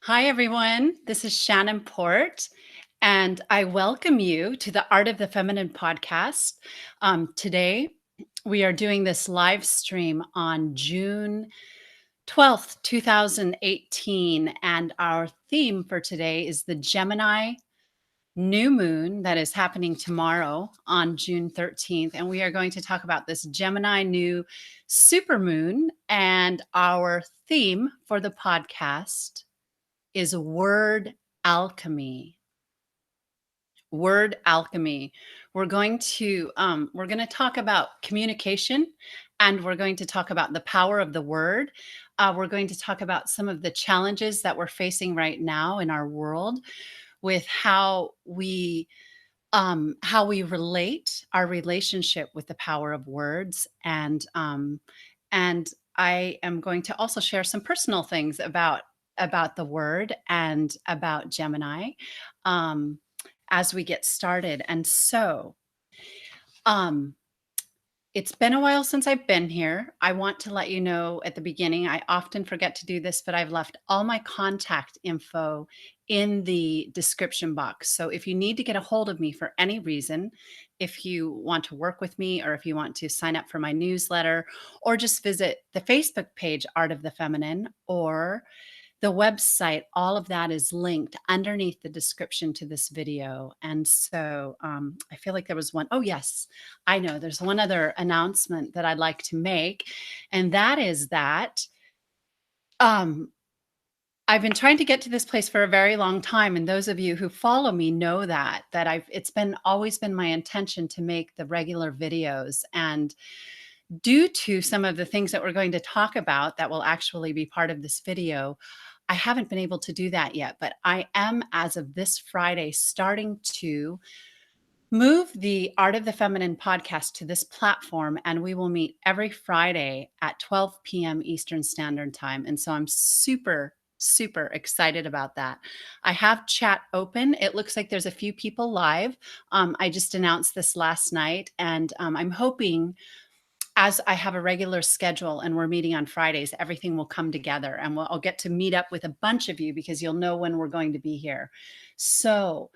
Hi, everyone. This is Shannon Port, and I welcome you to the Art of the Feminine podcast. Today, we are doing this live stream on June 12th, 2018, and our theme for today is the Gemini new moon that is happening tomorrow on June 13th. And we are going to talk about this Gemini new supermoon, and our theme for the podcast is word alchemy. Word alchemy. We're going to talk about communication, and we're going to talk about the power of the word. We're going to talk about some of the challenges that we're facing right now in our world with how we relate our relationship with the power of words, and I am going to also share some personal things about the word and about Gemini um, as we get started. And so, um, it's been a while since I've been here. I want to let you know at the beginning, I often forget to do this, but I've left all my contact info in the description box. So if you need to get a hold of me for any reason, if you want to work with me, or if you want to sign up for my newsletter, or just visit the Facebook page, Art of the Feminine, or the website, all of that is linked underneath the description to this video. And so I feel like there was one. Oh, yes, I know. There's one other announcement that I'd like to make. And that is that um, I've been trying to get to this place for a very long time. And those of you who follow me know that it's been always been my intention to make the regular videos. And due to some of the things that we're going to talk about that will actually be part of this video, I haven't been able to do that yet, but I am, as of this Friday, starting to move the Art of the Feminine podcast to this platform, and we will meet every Friday at 12 p.m. Eastern Standard Time. And so I'm super, super excited about that. I have chat open. It looks like there's a few people live. I just announced this last night, and I'm hoping, as I have a regular schedule and we're meeting on Fridays, everything will come together, and I'll get to meet up with a bunch of you because you'll know when we're going to be here. So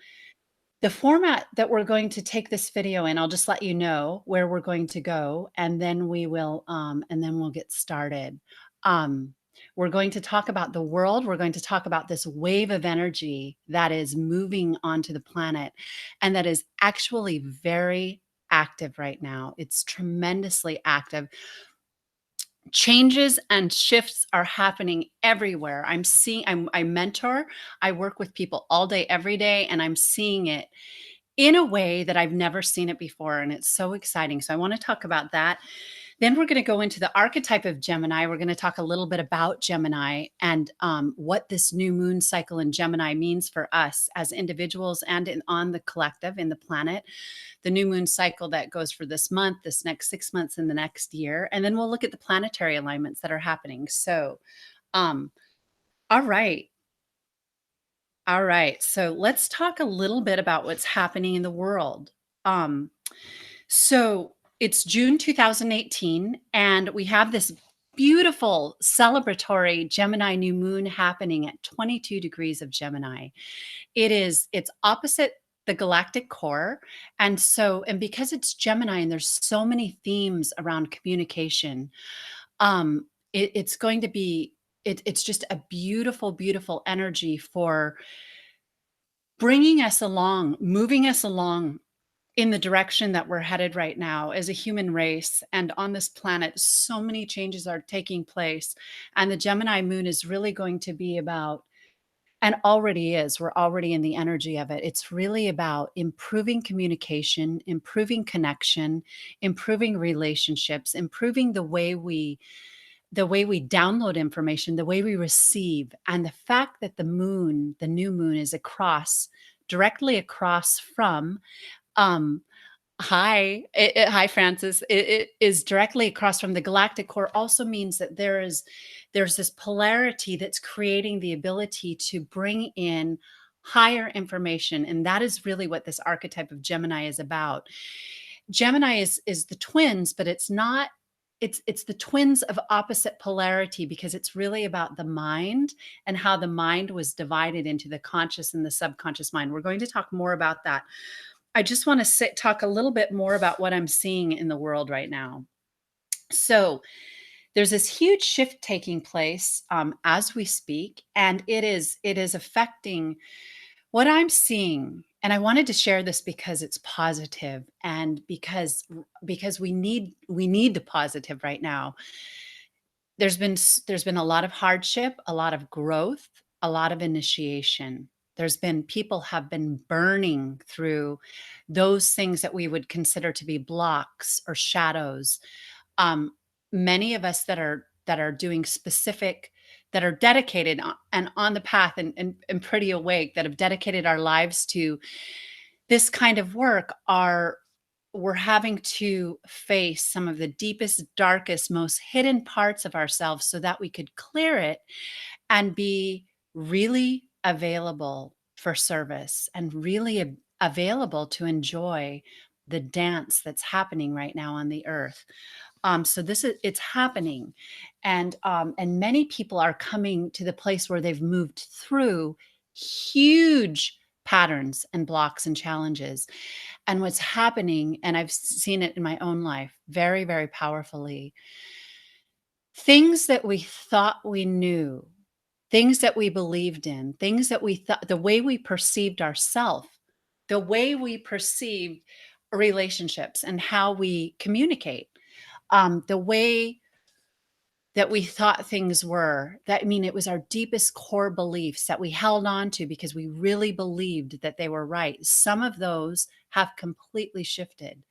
the format that we're going to take this video in, I'll just let you know where we're going to go, and then we'll get started. We're going to talk about the world. We're going to talk about this wave of energy that is moving onto the planet and that is actually very active right now. It's tremendously active. Changes and shifts are happening everywhere. I mentor, I work with people all day, every day, and I'm seeing it in a way that I've never seen it before. And it's so exciting. So I want to talk about that. Then we're going to go into the archetype of Gemini. We're going to talk a little bit about Gemini and what this new moon cycle in Gemini means for us as individuals and on the collective, in the planet. The new moon cycle that goes for this month, this next 6 months, and the next year. And then we'll look at the planetary alignments that are happening. So, um, all right. All right. So let's talk a little bit about what's happening in the world. Um, so it's June 2018, and we have this beautiful celebratory Gemini new moon happening at 22 degrees of Gemini. It's opposite the galactic core. And because it's Gemini and there's so many themes around communication, it's going to be, it's just a beautiful, beautiful energy for bringing us along, moving us along in the direction that we're headed right now as a human race and on this planet. So many changes are taking place, and the Gemini moon is really going to be about, and already is, we're already in the energy of it. It's really about improving communication, improving connection, improving relationships, improving the way we download information, the way we receive. And the fact that the new moon is directly across from, um, hi, Francis. It is directly across from the galactic core. Also means that there's this polarity that's creating the ability to bring in higher information, and that is really what this archetype of Gemini is about. Gemini is the twins, but it's not. it's the twins of opposite polarity because it's really about the mind and how the mind was divided into the conscious and the subconscious mind. We're going to talk more about that. I just want to talk a little bit more about what I'm seeing in the world right now. So, there's this huge shift taking place as we speak, and it is affecting what I'm seeing. And I wanted to share this because it's positive, and because we need the positive right now. There's been a lot of hardship, a lot of growth, a lot of initiation. There's been people have been burning through those things that we would consider to be blocks or shadows. um, Many of us that are doing specific, that are dedicated and on the path, and pretty awake, that have dedicated our lives to this kind of work, are we're having to face some of the deepest, darkest, most hidden parts of ourselves so that we could clear it and be really available for service, and really available to enjoy the dance that's happening right now on the earth. So it's happening, and many people are coming to the place where they've moved through huge patterns and blocks and challenges. And what's happening, and I've seen it in my own life very, very powerfully, things that we thought we knew, things that we believed in, things that we thought, the way we perceived ourselves, the way we perceived relationships and how we communicate, the way that we thought things were. That, I mean, it was our deepest core beliefs that we held on to because we really believed that they were right. Some of those have completely shifted.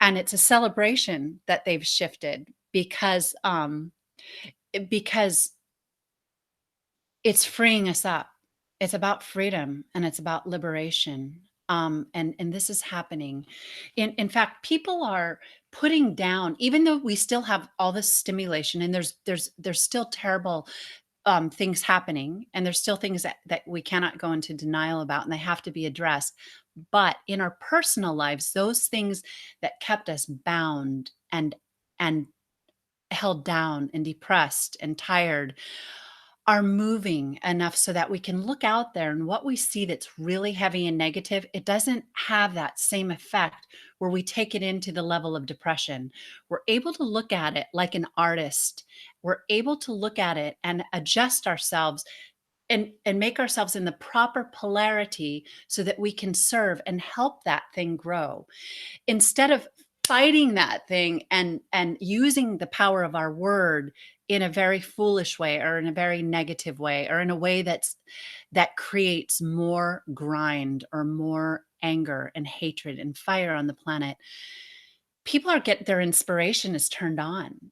And it's a celebration that they've shifted because it's freeing us up. It's about freedom and it's about liberation. And this is happening. In fact, people are putting down, even though we still have all this stimulation, and there's still terrible things happening, and there's still things that we cannot go into denial about, and they have to be addressed. But in our personal lives, those things that kept us bound and held down and depressed and tired are moving enough so that we can look out there, and what we see that's really heavy and negative, it doesn't have that same effect where we take it into the level of depression. We're able to look at it like an artist. We're able to look at it and adjust ourselves, and make ourselves in the proper polarity so that we can serve and help that thing grow, instead of fighting that thing and using the power of our word in a very foolish way, or in a very negative way, or in a way that creates more grind or more anger and hatred and fire on the planet. People are get their inspiration is turned on.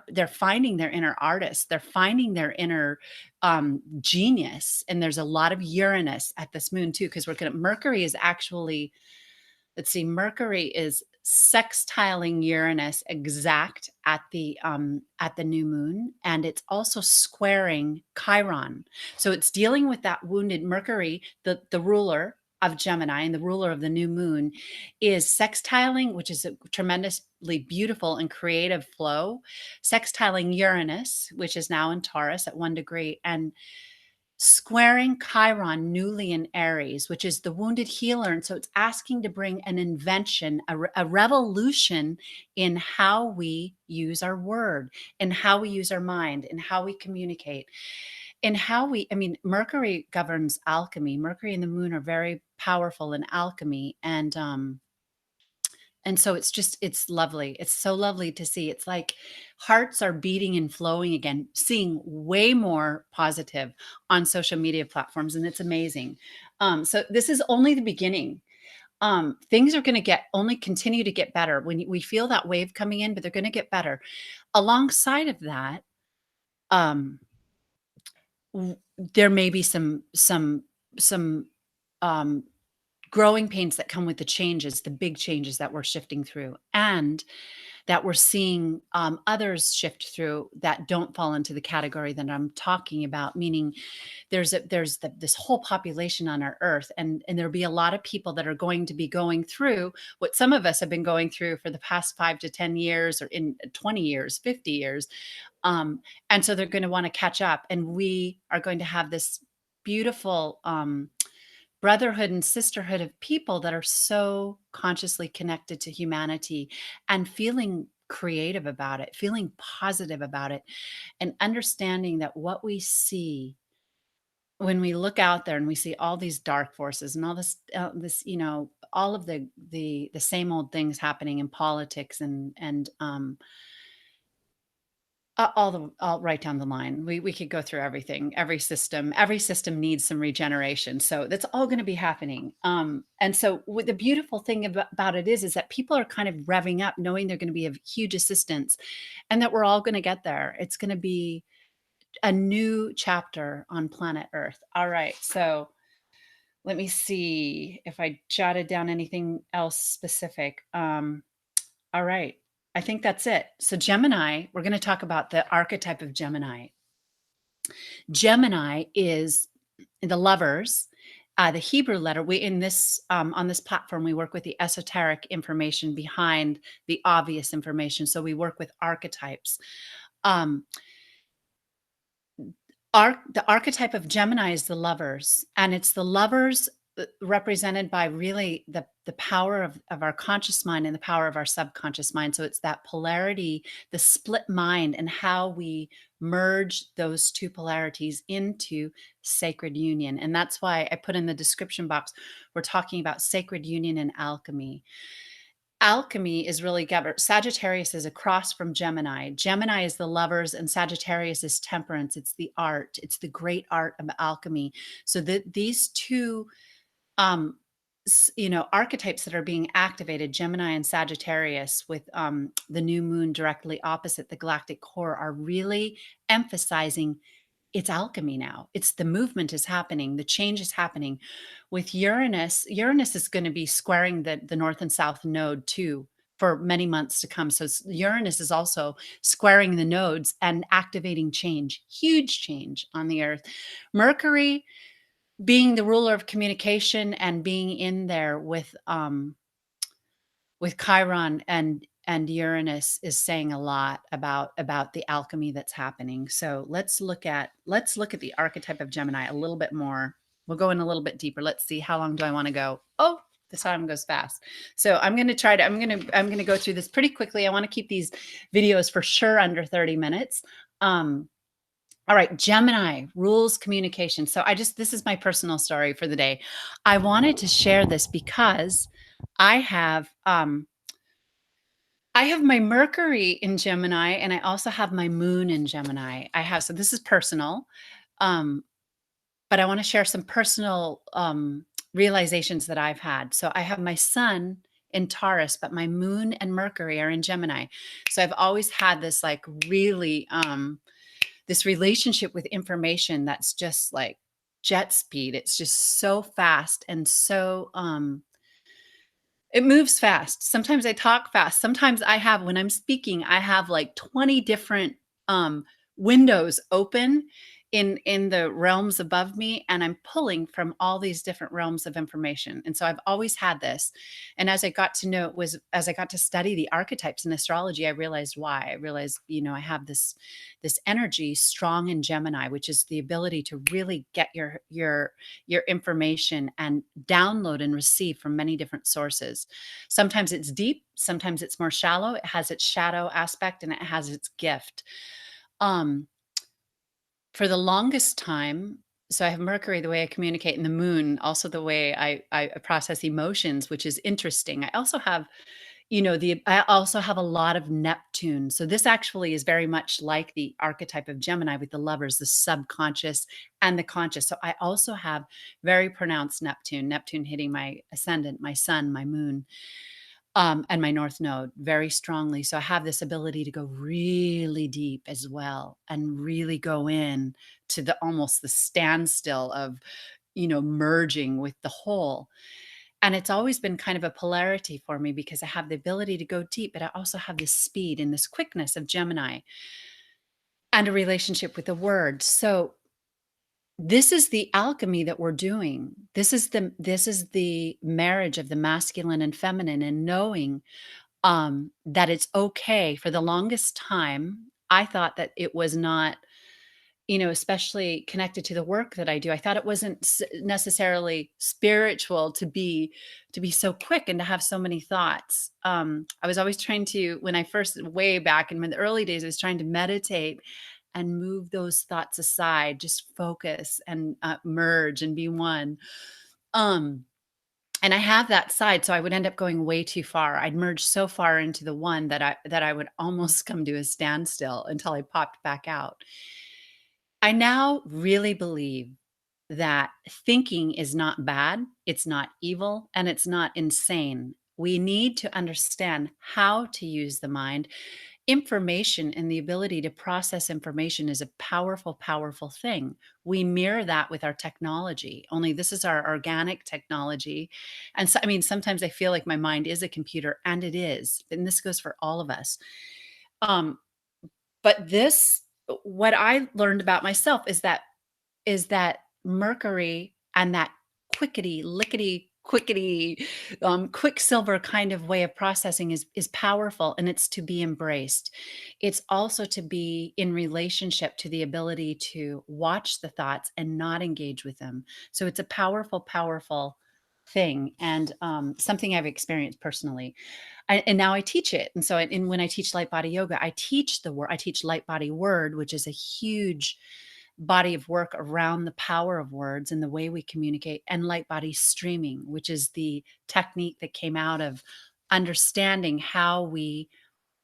They're finding their inner artist. They're finding their inner genius. And there's a lot of Uranus at this moon too, because we're gonna Mercury is actually, let's see, Mercury is sextiling Uranus exact at the new moon, and it's also squaring Chiron. So it's dealing with that wounded Mercury, the ruler of Gemini and the ruler of the new moon, is sextiling, which is a tremendously beautiful and creative flow, sextiling Uranus, which is now in Taurus at 1 degree, and squaring Chiron newly in Aries, which is the wounded healer. And so it's asking to bring an invention, a revolution in how we use our word, and how we use our mind, and how we communicate, and I mean, Mercury governs alchemy. Mercury and the moon are very powerful in alchemy. And so it's lovely. It's so lovely to see. It's like hearts are beating and flowing again, seeing way more positive on social media platforms, and it's amazing. So this is only the beginning. Things are going to get only continue to get better when we feel that wave coming in, but they're going to get better. Alongside of that, um, there may be some um, growing pains that come with the changes, the big changes that we're shifting through, and that we're seeing others shift through that don't fall into the category that I'm talking about. Meaning, this whole population on our earth, and there'll be a lot of people that are going to be going through what some of us have been going through for the past 5 to 10 years, or in 20 years, 50 years. And so they're going to want to catch up, and we are going to have this beautiful brotherhood and sisterhood of people that are so consciously connected to humanity and feeling creative about it, feeling positive about it, and understanding that what we see when we look out there and we see all these dark forces and all this, all of the same old things happening in politics, and all right down the line. We could go through everything. Every system needs some regeneration. So that's all going to be happening. And so what the beautiful thing about it is that people are kind of revving up, knowing they're going to be of huge assistance, and that we're all going to get there. It's going to be a new chapter on planet Earth. All right. So let me see if I jotted down anything else specific. All right. I think that's it. So Gemini, we're going to talk about the archetype of Gemini. Gemini is the lovers. The Hebrew letter. We in this on this platform, we work with the esoteric information behind the obvious information. So we work with archetypes. Um, the archetype of Gemini is the lovers, and it's the lovers represented by really the power of our conscious mind and the power of our subconscious mind. So it's that polarity, the split mind, and how we merge those two polarities into sacred union. And that's why I put in the description box, we're talking about sacred union and alchemy. Alchemy is really governed. Sagittarius is across from Gemini. Gemini is the lovers, and Sagittarius is temperance. It's the art. It's the great art of alchemy. So that these two, um, archetypes that are being activated, Gemini and Sagittarius, with the new moon directly opposite the galactic core, are really emphasizing it's alchemy now. It's the movement is happening, the change is happening. With Uranus, Uranus is going to be squaring the north and south node too for many months to come. So Uranus is also squaring the nodes and activating change, huge change on the earth. Mercury being the ruler of communication and being in there with Chiron and Uranus is saying a lot about the alchemy that's happening. So let's look at the archetype of Gemini a little bit more. We'll go in a little bit deeper. Let's see, how long do I want to go? Oh, the time goes fast. So I'm going to go through this pretty quickly. I want to keep these videos for sure under 30 minutes. All right, Gemini rules communication. So this is my personal story for the day. I wanted to share this because I have my Mercury in Gemini, and I also have my moon in Gemini. So this is personal, but I want to share some personal realizations that I've had. So I have my sun in Taurus, but my moon and Mercury are in Gemini. So I've always had this like really this relationship with information that's just like jet speed. It's just so fast and so it moves fast. Sometimes I talk fast. Sometimes when I'm speaking, I have like 20 different um, windows open in the realms above me, and I'm pulling from all these different realms of information. And so I've always had this. And as I got to study the archetypes in astrology, I realized why. I realized, I have this energy strong in Gemini, which is the ability to really get your information and download and receive from many different sources. Sometimes it's deep, sometimes it's more shallow. It has its shadow aspect and it has its gift. For the longest time, so I have Mercury, the way I communicate, and the moon, also the way I process emotions, which is interesting. I also have I also have a lot of Neptune. So this actually is very much like the archetype of Gemini with the lovers, the subconscious and the conscious. So I also have very pronounced Neptune hitting my ascendant, my sun, my moon, and my north node very strongly. So I have this ability to go really deep as well and really go in to almost the standstill of, merging with the whole. And it's always been kind of a polarity for me because I have the ability to go deep, but I also have this speed and this quickness of Gemini and a relationship with the word. So this is the alchemy that we're doing. This is the marriage of the masculine and feminine, and knowing that it's okay. For the longest time, I thought that it was not, especially connected to the work that I do. I thought it wasn't necessarily spiritual to be so quick and to have so many thoughts. I was always trying to, when I first, way back in the early days, I was trying to meditate and move those thoughts aside, just focus and merge and be one. Um, and I have that side, so I would end up going way too far. I'd merge so far into the one that I would almost come to a standstill until I popped back out. I now really believe that thinking is not bad, it's not evil, and it's not insane. We need to understand how to use the mind. Information and the ability to process information is a powerful, powerful thing. We mirror that with our technology, only this is our organic technology. And so, I mean, sometimes I feel like my mind is a computer, and it is. And this goes for all of us. Um, but what I learned about myself is that Mercury and that quickety, lickety, quickety, quicksilver kind of way of processing is powerful, and it's to be embraced. It's also to be in relationship to the ability to watch the thoughts and not engage with them. So it's a powerful, powerful thing, and something I've experienced personally. And now I teach it. And so, when I teach light body yoga, I teach the word. I teach light body word, which is a huge body of work around the power of words and the way we communicate, and light body streaming, which is the technique that came out of understanding how we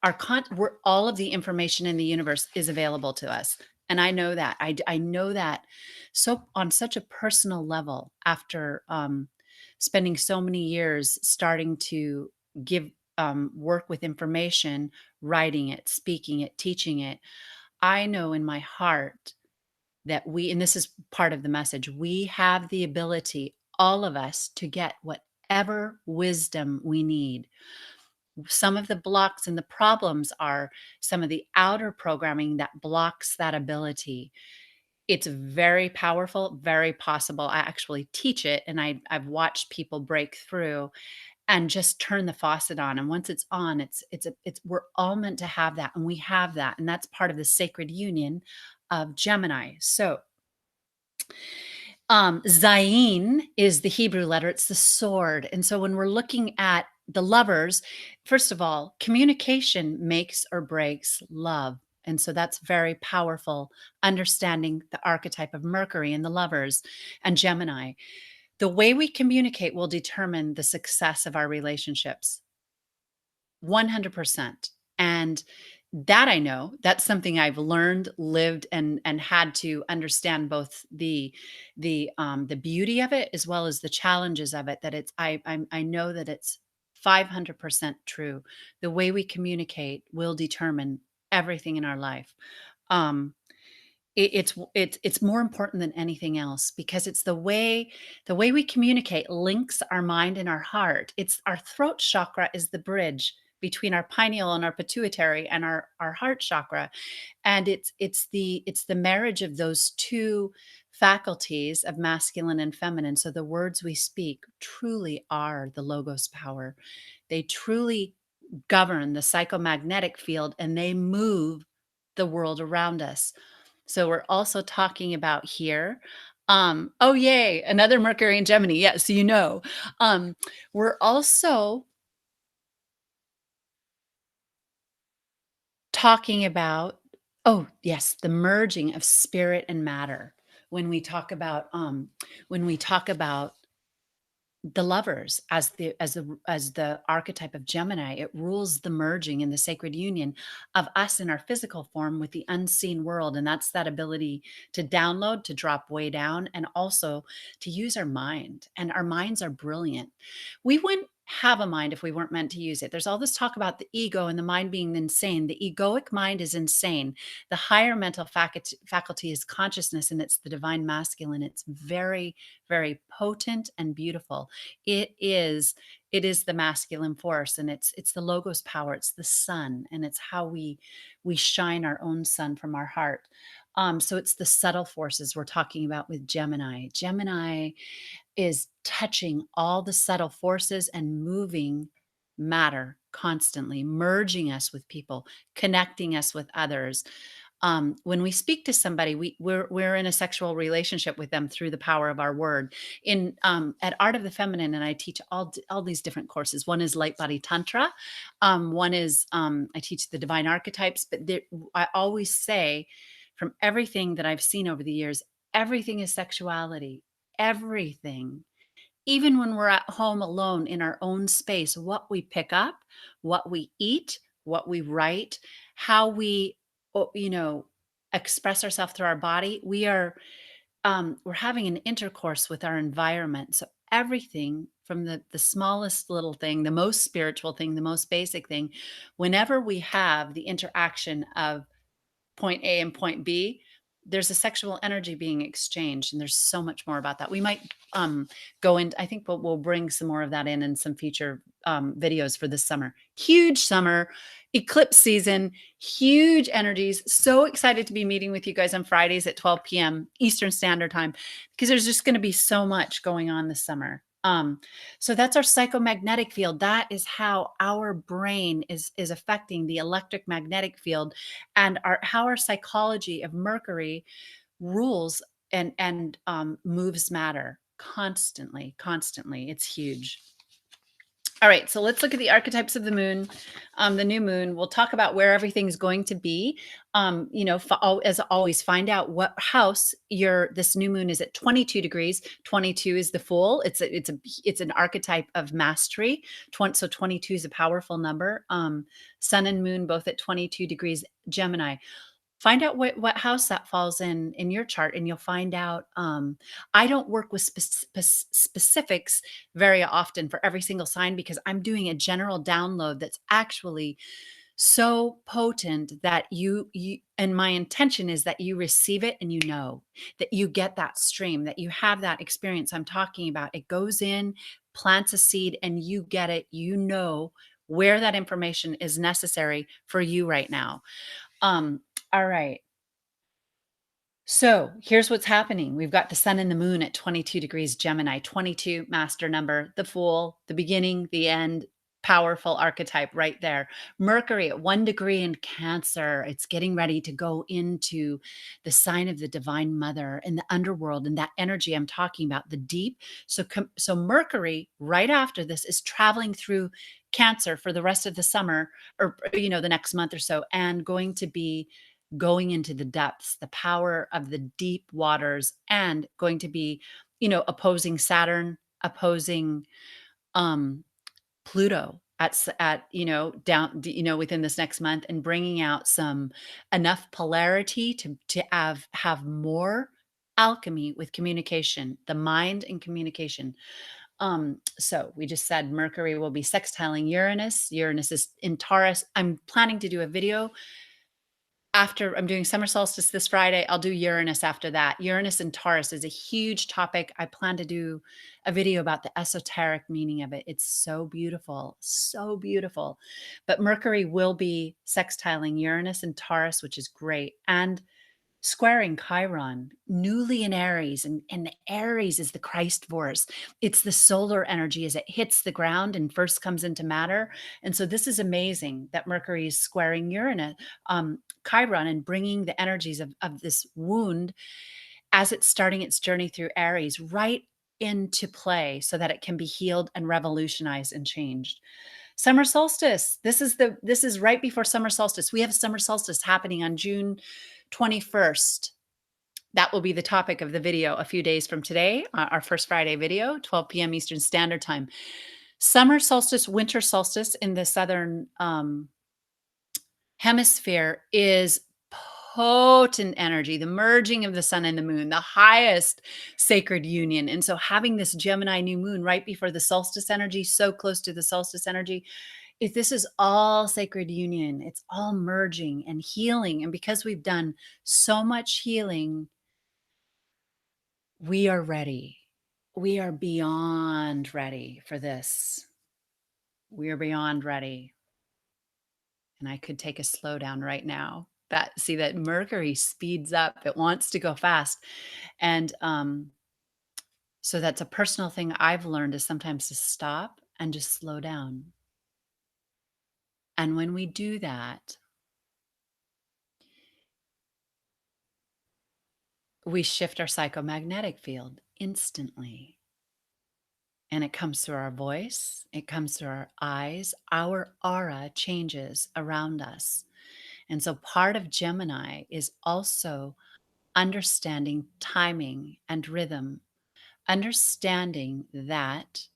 are we're, all of the information in the universe is available to us. And I know that. I know that, so on such a personal level, after spending so many years starting to give work with information, writing it, speaking it, teaching it. I know in my heart that and this is part of the message, we have the ability, all of us, to get whatever wisdom we need. Some of the blocks and the problems are some of the outer programming that blocks that ability. It's very powerful, very possible. I actually teach it, and I've watched people break through and just turn the faucet on. And once it's on, it's we're all meant to have that, and we have that, and that's part of the sacred union of Gemini. So Zayin is the Hebrew letter, it's the sword. And so when we're looking at the lovers, first of all, communication makes or breaks love. And so that's very powerful, understanding the archetype of Mercury and the lovers and Gemini. The way we communicate will determine the success of our relationships. 100%. And that, I know, that's something I've learned, lived, and had to understand, both the beauty of it as well as the challenges of it. That it's I know that it's 500% true. The way we communicate will determine everything in our life. Um, it's more important than anything else, because it's the way we communicate links our mind and our heart. It's our throat chakra is the bridge between our pineal and our pituitary and our heart chakra, and it's the marriage of those two faculties of masculine and feminine. So the words we speak truly are the logos power. They truly govern the psychomagnetic field, and they move the world around us. So we're also talking about here. Oh yay, another Mercury and Gemini. Yes, Um, we're also talking about, oh yes, the merging of spirit and matter. When we talk about the lovers as the archetype of Gemini, it rules the merging in the sacred union of us in our physical form with the unseen world. And that's that ability to download, to drop way down, and also to use our mind. And our minds are brilliant. We went have a mind if we weren't meant to use it. There's all this talk about the ego and the mind being insane. The egoic mind is insane. The higher mental faculty is consciousness, and it's the divine masculine. It's very, very potent and beautiful. It is the masculine force, and it's the logos power. It's the sun, and it's how we shine our own sun from our heart. So it's the subtle forces we're talking about with Gemini. Gemini is touching all the subtle forces and moving matter constantly, merging us with people, connecting us with others. When we speak to somebody, we're in a sexual relationship with them through the power of our word. In At Art of the Feminine, and I teach all these different courses. One is Light Body Tantra. One is I teach the divine archetypes. But I always say, from everything that I've seen over the years, everything is sexuality. Everything. Even when we're at home alone in our own space, what we pick up, what we eat, what we write, how we, you know, express ourselves through our body, we're having an intercourse with our environment. So everything from the smallest little thing, the most spiritual thing, the most basic thing, whenever we have the interaction of point A and point B, there's a sexual energy being exchanged, and there's so much more about that. We might go in. I think we'll bring some more of that in some future videos for this summer. Huge summer, eclipse season, huge energies. So excited to be meeting with you guys on Fridays at 12 p.m. Eastern Standard Time, because there's just going to be so much going on this summer. So that's our psychomagnetic field. That is how our brain is affecting the electric magnetic field, and how our psychology of Mercury rules and moves matter constantly, constantly. It's huge. All right, so let's look at the archetypes of the moon, the new moon. We'll talk about where everything's going to be. As always, find out what house this new moon is at. 22 degrees. 22 is the Fool. It's an archetype of mastery. So 22 is a powerful number. Sun and moon both at 22 degrees Gemini. Find out what house that falls in your chart, and you'll find out. I don't work with specifics very often for every single sign, because I'm doing a general download that's actually so potent that you and my intention is that you receive it, and that you get that stream, that you have that experience I'm talking about. It goes in, plants a seed, and you get it. Where that information is necessary for you right now. All right. So here's what's happening. We've got the sun and the moon at 22 degrees Gemini, 22 master number, the Fool, the beginning, the end, powerful archetype right there. Mercury at 1 degree in Cancer. It's getting ready to go into the sign of the Divine Mother and the underworld, and that energy I'm talking about, the deep. So Mercury right after this is traveling through Cancer for the rest of the summer, or the next month or so, and going to be going into the depths, the power of the deep waters, and going to be, opposing Saturn, opposing um Pluto down, within this next month, and bringing out some enough polarity to have more alchemy with communication, the mind and communication. So we just said Mercury will be sextiling Uranus. Uranus is in Taurus. I'm planning to do a video after I'm doing summer solstice this Friday. I'll do Uranus after that. Uranus and Taurus is a huge topic. I plan to do a video about the esoteric meaning of it. It's so beautiful, so beautiful. But Mercury will be sextiling Uranus and Taurus, which is great, and squaring Chiron, newly in Aries, and the Aries is the Christ force. It's the solar energy as it hits the ground and first comes into matter. And so this is amazing that Mercury is squaring Uranus, Chiron, and bringing the energies of this wound as it's starting its journey through Aries right into play, so that it can be healed and revolutionized and changed. Summer solstice. This is right before summer solstice. We have summer solstice happening on June 21st. That will be the topic of the video a few days from today, our first Friday video, 12 p.m. Eastern Standard Time. Summer solstice, winter solstice in the southern hemisphere is potent energy, the merging of the sun and the moon, the highest sacred union. And so having this Gemini new moon right before the solstice energy, so close to the solstice energy, if this is all sacred union, it's all merging and healing. And because we've done so much healing, we are ready. We are beyond ready for this. We are beyond ready. And I could take a slowdown right now. That see that Mercury speeds up. It wants to go fast. And so that's a personal thing I've learned is sometimes to stop and just slow down. And when we do that, we shift our psychomagnetic field instantly. And it comes through our voice, it comes through our eyes, our aura changes around us. And so part of Gemini is also understanding timing and rhythm, understanding that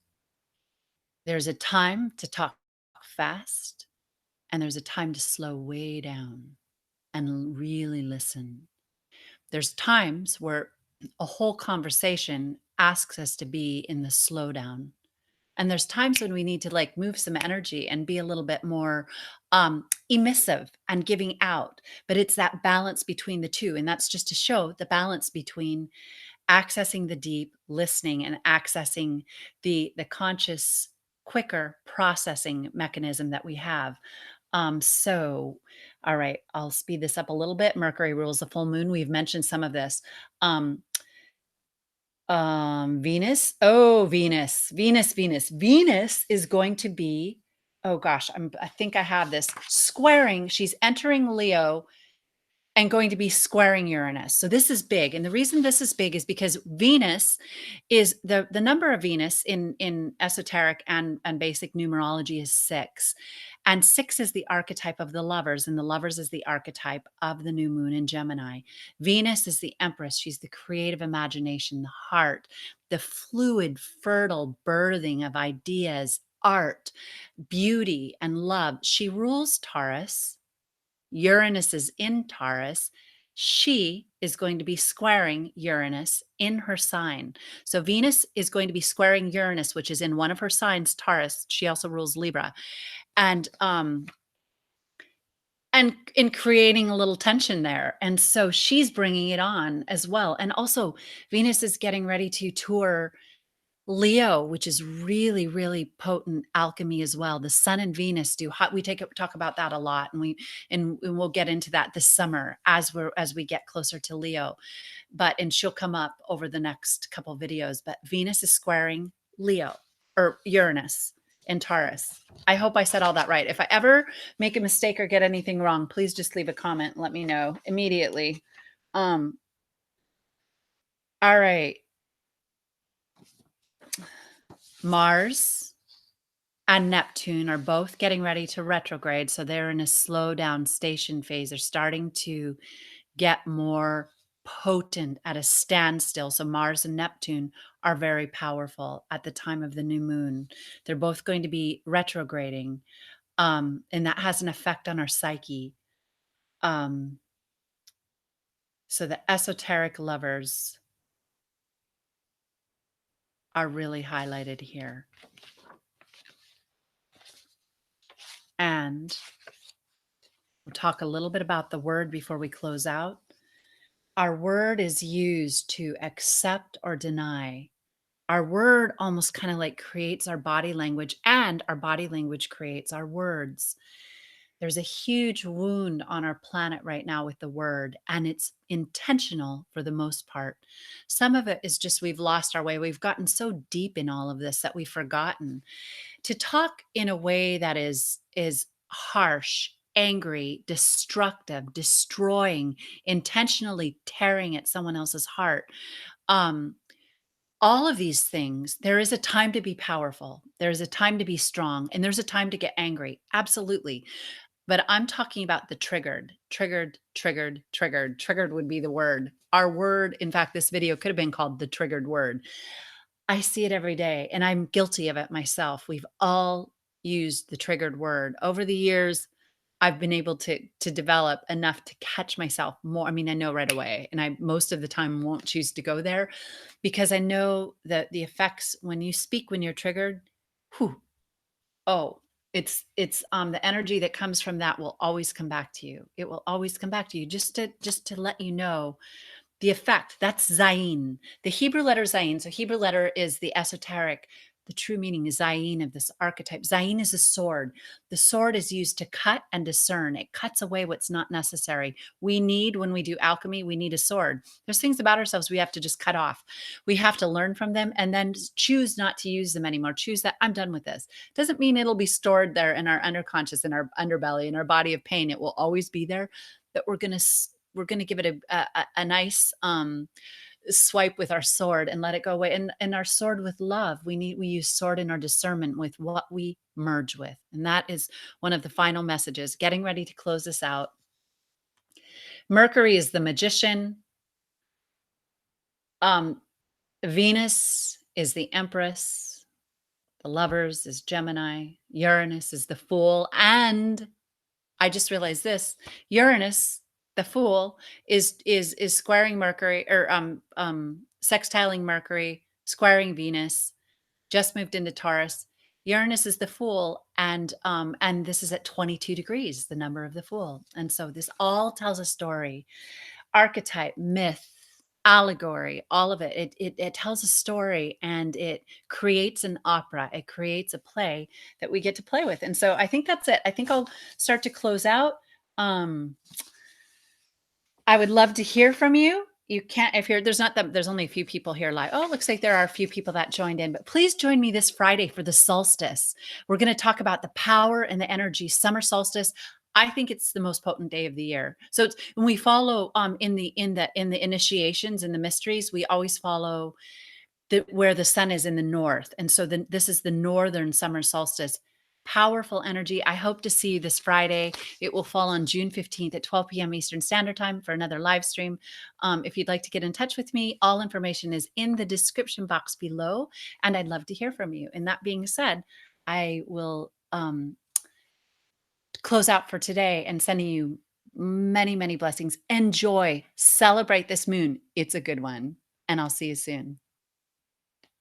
there's a time to talk fast and there's a time to slow way down and really listen. There's times where a whole conversation asks us to be in the slowdown. And there's times when we need to like move some energy and be a little bit more emissive and giving out. But it's that balance between the two. And that's just to show the balance between accessing the deep, listening, and accessing the conscious, quicker processing mechanism that we have. So, all right, I'll speed this up a little bit. Mercury rules the full moon. We've mentioned some of this. Um, Venus. Oh, Venus is going to be, oh gosh, I think I have this squaring. She's entering Leo and going to be squaring Uranus. So this is big. And the reason this is big is because Venus is the number of Venus in esoteric and basic numerology is 6. And 6 is the archetype of the lovers, and the lovers is the archetype of the new moon in Gemini. Venus is the empress. She's the creative imagination, the heart, the fluid, fertile birthing of ideas, art, beauty, and love. She rules Taurus. Uranus is in Taurus. She is going to be squaring Uranus in her sign. So Venus is going to be squaring Uranus, which is in one of her signs, Taurus. She also rules Libra. And in creating a little tension there. And so she's bringing it on as well. And also Venus is getting ready to tour Leo, which is really, really potent alchemy as well. The Sun and Venus do hot. We talk about that a lot, and we'll get into that this summer as we get closer to Leo. And she'll come up over the next couple videos. But Venus is squaring Leo or Uranus in Taurus. I hope I said all that right. If I ever make a mistake or get anything wrong, please just leave a comment and let me know immediately. All right. Mars and Neptune are both getting ready to retrograde. So they're in a slow down station phase. They're starting to get more potent at a standstill. So Mars and Neptune are very powerful at the time of the new moon. They're both going to be retrograding. And that has an effect on our psyche. So the esoteric lovers are really highlighted here. And we'll talk a little bit about the word before we close out. Our word is used to accept or deny. Our word almost kind of like creates our body language, and our body language creates our words. There's a huge wound on our planet right now with the word, and it's intentional for the most part. Some of it is just we've lost our way. We've gotten so deep in all of this that we've forgotten to talk in a way that is harsh, angry, destructive, destroying, intentionally tearing at someone else's heart. All of these things, there is a time to be powerful. There's a time to be strong, and there's a time to get angry. Absolutely. But I'm talking about the triggered would be the word. Our word, in fact, this video could have been called the triggered word. I see it every day, and I'm guilty of it myself. We've all used the triggered word. Over the years, I've been able to develop enough to catch myself more. I mean, I know right away, and I most of the time won't choose to go there because I know that the effects when you speak when you're triggered, whew, oh, it's the energy that comes from that will always come back to you. It will always come back to you just to let you know the effect, that's Zayin. The Hebrew letter Zayin. So Hebrew letter is the esoteric. The true meaning is Zayin of this archetype. Zayin is a sword. The sword is used to cut and discern. It cuts away what's not necessary. We need, when we do alchemy, we need a sword. There's things about ourselves we have to just cut off. We have to learn from them and then choose not to use them anymore. Choose that I'm done with this. Doesn't mean it'll be stored there in our underconscious, in our underbelly, in our body of pain. It will always be there. That we're going to give it a nice swipe with our sword and let it go away, and our sword with love. We use sword in our discernment with what we merge with, and that is one of the final messages. Getting ready to close this out. Mercury is the magician. um Venus is the empress. The lovers is Gemini. Uranus is the fool. And I just realized this: Uranus, the fool, is squaring Mercury, or sextiling Mercury, squaring Venus. Just moved into Taurus. Uranus is the fool, and this is at 22 degrees, the number of the fool. And so this all tells a story: archetype, myth, allegory, all of it. It tells a story, and it creates an opera. It creates a play that we get to play with. And so I think that's it. I think I'll start to close out. Um, I would love to hear from you. You can't, if you're, there's not that, there's only a few people here live. Oh, it looks like there are a few people that joined in, but please join me this Friday for the solstice. We're going to talk about the power and the energy, summer solstice. I think it's the most potent day of the year. So it's, when we follow in the initiations and the mysteries, we always follow where the sun is in the north. And so then this is the northern summer solstice. Powerful energy. I hope to see you this Friday. It will fall on June 15th at 12 p.m. Eastern Standard Time for another live stream. If you'd like to get in touch with me, all information is in the description box below, and I'd love to hear from you. And that being said, I will close out for today and sending you many, many blessings. Enjoy, celebrate this moon. It's a good one. And I'll see you soon.